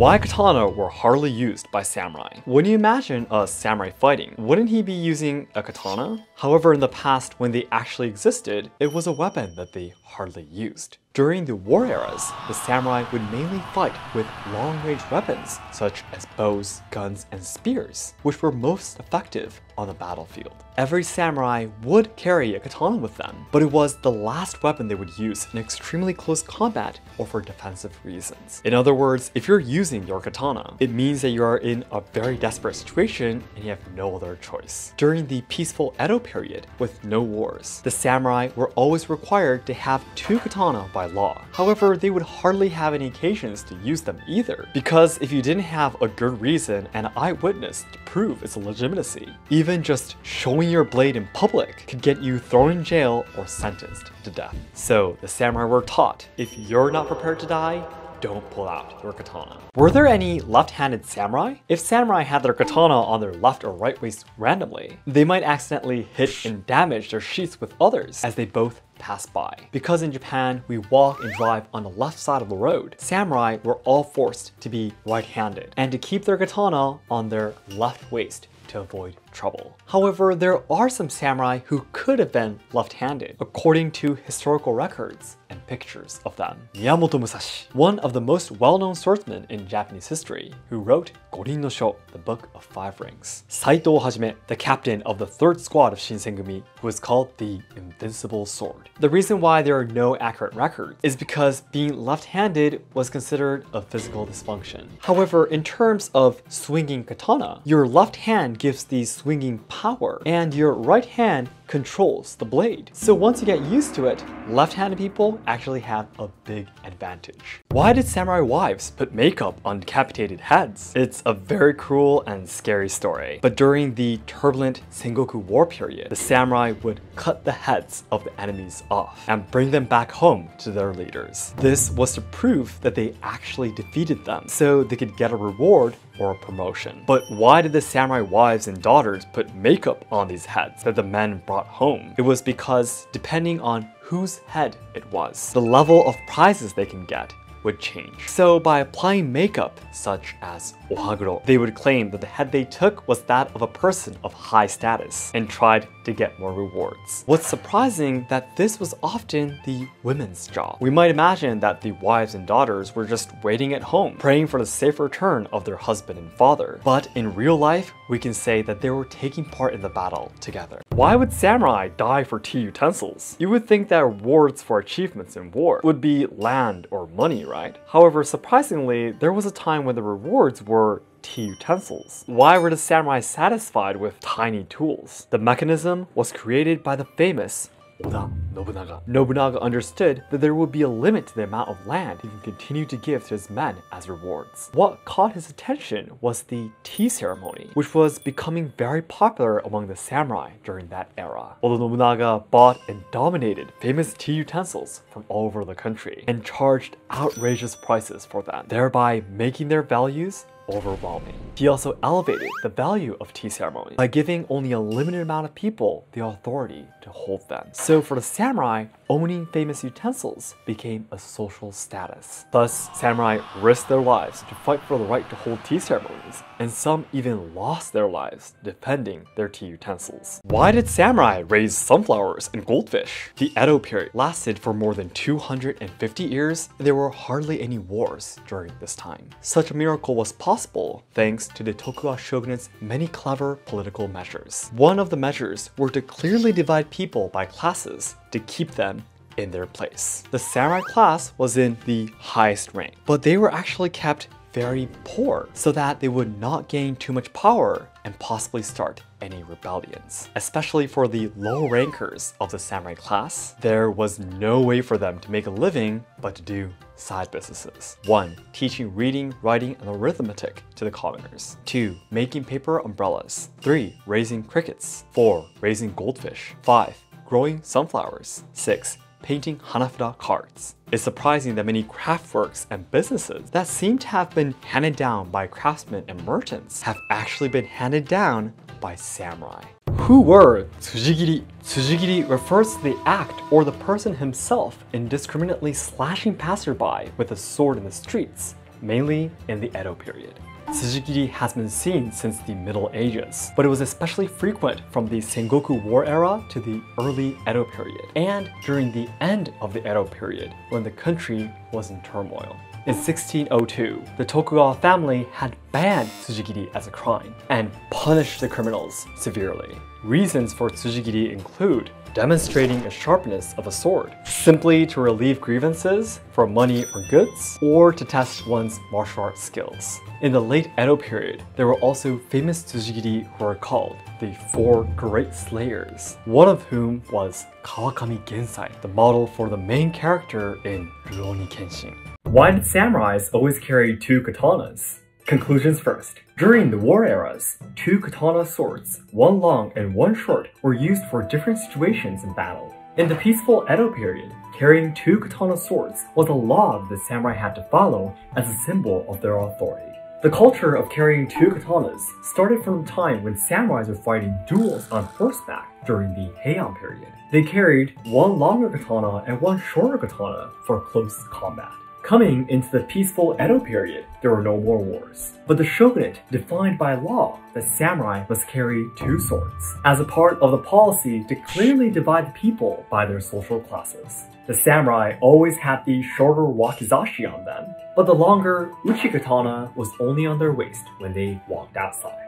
Why katana were hardly used by samurai? When you imagine a samurai fighting, wouldn't he be using a katana? However, in the past, when they actually existed, it was a weapon that they hardly used. During the war eras, the samurai would mainly fight with long-range weapons such as bows, guns, and spears, which were most effective on the battlefield. Every samurai would carry a katana with them, but it was the last weapon they would use in extremely close combat or for defensive reasons. In other words, if you're using your katana, it means that you are in a very desperate situation and you have no other choice. During the peaceful Edo period, with no wars, the samurai were always required to have two katana by law. However, they would hardly have any occasions to use them either, because if you didn't have a good reason and an eyewitness to prove its legitimacy, even just showing your blade in public could get you thrown in jail or sentenced to death. So the samurai were taught, if you're not prepared to die, don't pull out your katana. Were there any left-handed samurai? If samurai had their katana on their left or right waist randomly, they might accidentally hit and damage their sheaths with others as they both pass by. Because in Japan, we walk and drive on the left side of the road, samurai were all forced to be right-handed and to keep their katana on their left waist to avoid trouble. However, there are some samurai who could have been left-handed, according to historical records and pictures of them. Miyamoto Musashi, one of the most well-known swordsmen in Japanese history, who wrote Gorin no Sho, the Book of Five Rings. Saito Hajime, the captain of the 3rd squad of Shinsengumi, who is called the Invincible Sword. The reason why there are no accurate records is because being left-handed was considered a physical dysfunction. However, in terms of swinging katana, your left hand gives the swinging power and your right hand controls the blade. So once you get used to it, left-handed people actually have a big advantage. Why did samurai wives put makeup on decapitated heads? It's a very cruel and scary story. But during the turbulent Sengoku War period, the samurai would cut the heads of the enemies off and bring them back home to their leaders. This was to prove that they actually defeated them, so they could get a reward or a promotion. But why did the samurai wives and daughters put makeup on these heads that the men brought home? It was because depending on whose head it was, the level of prizes they can get would change. So by applying makeup, such as ohaguro, they would claim that the head they took was that of a person of high status and tried to get more rewards. What's surprising that this was often the women's job. We might imagine that the wives and daughters were just waiting at home, praying for the safe return of their husband and father. But in real life, we can say that they were taking part in the battle together. Why would samurai die for tea utensils? You would think that rewards for achievements in war would be land or money, right? However, surprisingly, there was a time when the rewards were tea utensils. Why were the samurai satisfied with tiny tools? The mechanism was created by the famous Oda Nobunaga. Nobunaga understood that there would be a limit to the amount of land he could continue to give to his men as rewards. What caught his attention was the tea ceremony, which was becoming very popular among the samurai during that era. Oda Nobunaga bought and dominated famous tea utensils from all over the country and charged outrageous prices for them, thereby making their values overwhelming. He also elevated the value of tea ceremonies by giving only a limited amount of people the authority to hold them. So for the samurai, owning famous utensils became a social status. Thus, samurai risked their lives to fight for the right to hold tea ceremonies, and some even lost their lives defending their tea utensils. Why did samurai raise sunflowers and goldfish? The Edo period lasted for more than 250 years, and there were hardly any wars during this time. Such a miracle was possible thanks to the Tokugawa shogunate's many clever political measures. One of the measures were to clearly divide people by classes to keep them in their place. The samurai class was in the highest rank, but they were actually kept very poor so that they would not gain too much power and possibly start any rebellions. Especially for the low rankers of the samurai class, there was no way for them to make a living but to do side businesses. 1. Teaching reading, writing, and arithmetic to the commoners. 2. Making paper umbrellas. 3. Raising crickets. 4. Raising goldfish. 5. Growing sunflowers. 6. Painting hanafuda cards. It's surprising that many craftworks and businesses that seem to have been handed down by craftsmen and merchants have actually been handed down by samurai. Who were Tsujigiri? Tsujigiri refers to the act or the person himself indiscriminately slashing passerby with a sword in the streets mainly in the Edo period. Tsujigiri has been seen since the Middle Ages, but it was especially frequent from the Sengoku War era to the early Edo period, and during the end of the Edo period when the country was in turmoil. In 1602, the Tokugawa family had banned Tsujigiri as a crime and punished the criminals severely. Reasons for Tsujigiri include demonstrating a sharpness of a sword, simply to relieve grievances for money or goods, or to test one's martial arts skills. In the late Edo period, there were also famous Tsujigiri who are called the Four Great Slayers, one of whom was Kawakami Gensai, the model for the main character in Rurouni Kenshin. Why did samurais always carry two katanas? Conclusions first. During the war eras, two katana swords, one long and one short, were used for different situations in battle. In the peaceful Edo period, carrying two katana swords was a law that the samurai had to follow as a symbol of their authority. The culture of carrying two katanas started from the time when samurais were fighting duels on horseback during the Heian period. They carried one longer katana and one shorter katana for close combat. Coming into the peaceful Edo period, there were no more wars. But the shogunate defined by law that samurai must carry two swords, as a part of the policy to clearly divide the people by their social classes. The samurai always had the shorter wakizashi on them, but the longer uchikatana was only on their waist when they walked outside.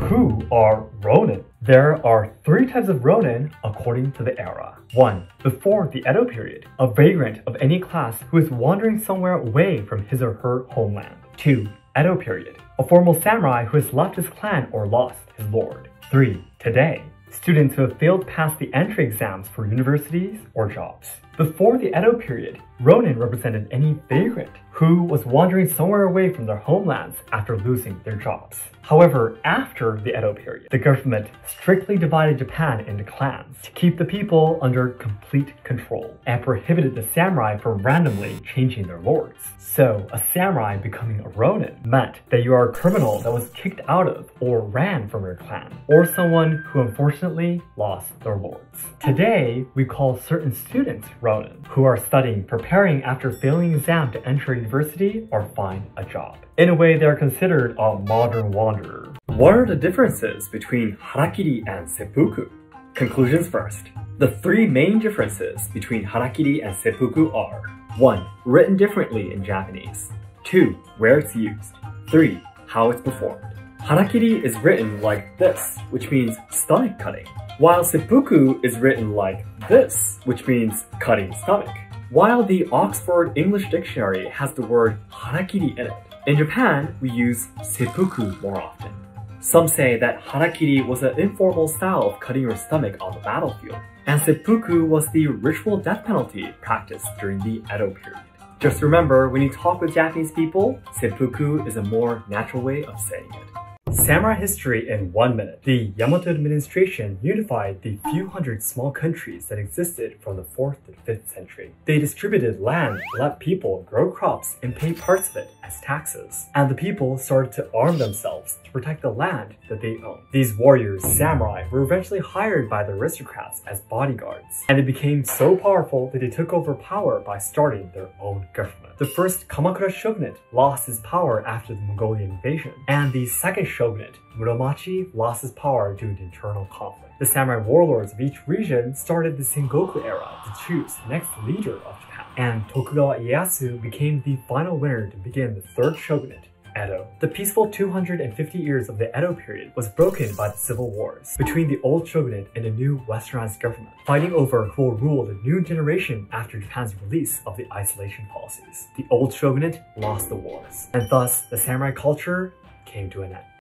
Who are Ronin? There are three types of Ronin according to the era. 1. Before the Edo period, a vagrant of any class who is wandering somewhere away from his or her homeland. 2. Edo period, a formal samurai who has left his clan or lost his lord. 3. Today, students who have failed past the entry exams for universities or jobs. Before the Edo period, Ronin represented any vagrant who was wandering somewhere away from their homelands after losing their jobs. However, after the Edo period, the government strictly divided Japan into clans to keep the people under complete control and prohibited the samurai from randomly changing their lords. So, a samurai becoming a Ronin meant that you are a criminal that was kicked out of or ran from your clan, or someone who unfortunately lost their lords. Today, we call certain students Ronin, who are studying, preparing after failing exam to enter university or find a job. In a way, they are considered a modern wanderer. What are the differences between Harakiri and Seppuku? Conclusions first. The three main differences between Harakiri and Seppuku are: 1. Written differently in Japanese. 2. Where it's used. 3. How it's performed. Harakiri is written like this, which means stomach cutting, while Seppuku is written like this, which means cutting stomach. While the Oxford English Dictionary has the word harakiri in it, in Japan we use seppuku more often. Some say that harakiri was an informal style of cutting your stomach on the battlefield, and seppuku was the ritual death penalty practiced during the Edo period. Just remember, when you talk with Japanese people, seppuku is a more natural way of saying it. Samurai history in 1 minute. The Yamato administration unified the few hundred small countries that existed from the 4th to 5th century. They distributed land, let people grow crops, and pay parts of it as taxes. And the people started to arm themselves to protect the land that they owned. These warriors, samurai, were eventually hired by the aristocrats as bodyguards. And they became so powerful that they took over power by starting their own government. The first Kamakura shogunate lost his power after the Mongolian invasion, and the second shogunate, Muromachi, lost his power due to internal conflict. The samurai warlords of each region started the Sengoku era to choose the next leader of Japan, and Tokugawa Ieyasu became the final winner to begin the third shogunate, Edo. The peaceful 250 years of the Edo period was broken by the civil wars between the old shogunate and the new westernized government, fighting over who will rule the new generation after Japan's release of the isolation policies. The old shogunate lost the wars, and thus the samurai culture came to an end.